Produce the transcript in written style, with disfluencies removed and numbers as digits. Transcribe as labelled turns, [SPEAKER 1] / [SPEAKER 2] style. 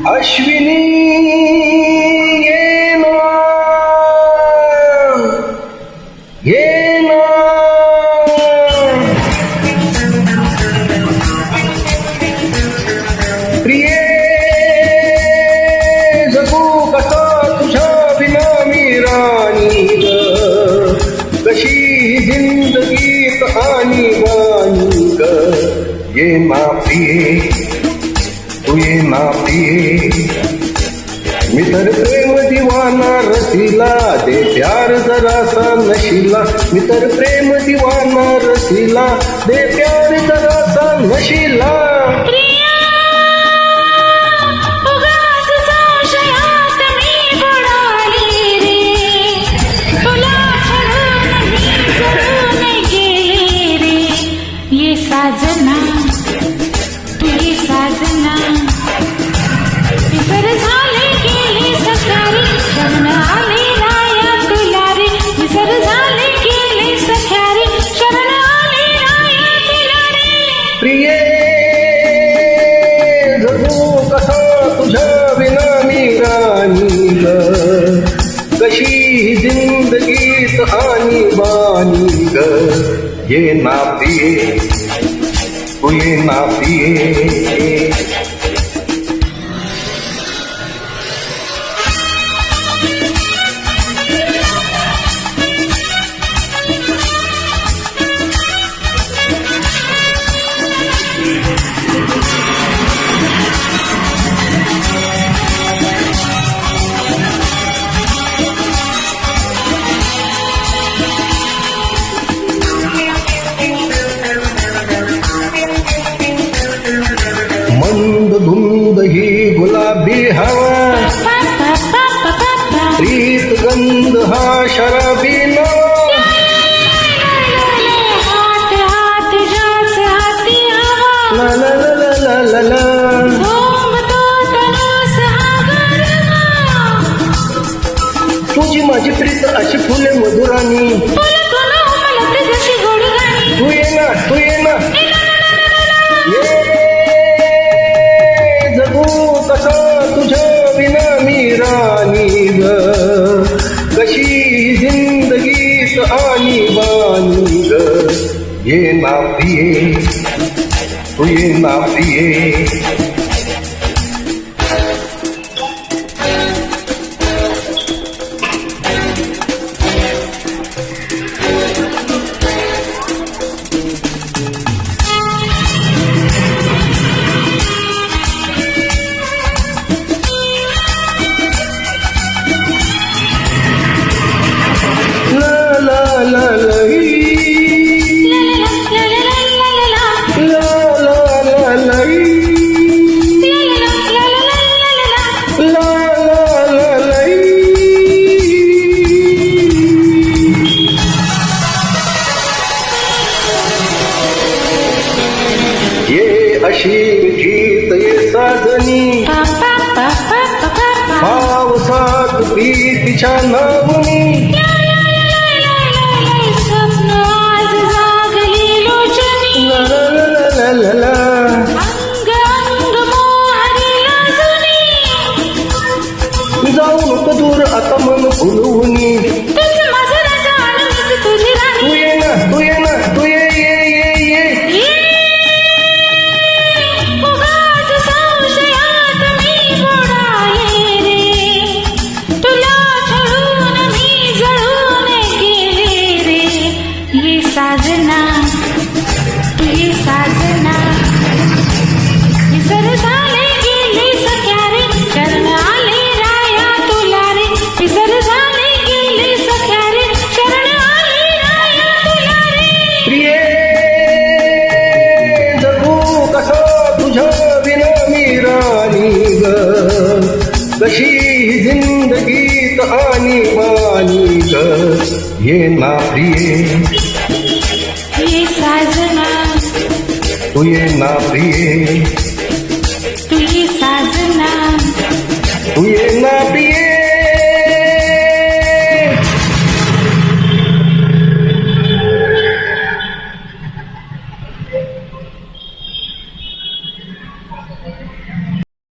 [SPEAKER 1] अश्विनी ये ना प्रिये जगू कसा तुझ्या विना मी राणी ग कशी जिंदगीत आणि गाणी ग ये ना प्रिये तू ये ना प्रिये मी तर प्रेम दिवाना रसिला दे प्यार जरासा नशिला मी तर प्रेम दिवाना रसिला दे प्यार जरासा नशिला प्रिये जगू कसा तुझ्या विना मी राणी ग कशी जिंदगीत आणि बानी ग ये ना प्रिये तू ये ना प्रिये मंद धुंद ही गुलाबी हवा प्रीत गंध हा शराबी नवा ला ला ला ला ला ला तुझी माझी प्रीत अशी फुले मधुरानी तू ये ना तू ये ना कसा तुझ्या विना मी राणी ग कशी जिंदगीत आणि बानी ग ये ना प्रिये तू ये ना प्रिये अशी गीत ये साजनी पावसात प्रीतीच्या नावनी जाऊ नको दूर आता मन फुलवूनी तू ये ना तू ये ना तू ये
[SPEAKER 2] साजना तुझी साजना विसर झाले गेले सख्या रे शरण आले राया तुला रे विसर झाले गेले सख्या रे शरण आले राया तुला रे
[SPEAKER 1] प्रिये जगू कसा तुझ्या विना मी राणी ग कशी जिंदगीत आणि बानी ग ये ना प्रिये
[SPEAKER 2] ये साजना
[SPEAKER 1] तू ये ना प्रिये
[SPEAKER 2] तू ये साजना
[SPEAKER 1] तू ये ना प्रिये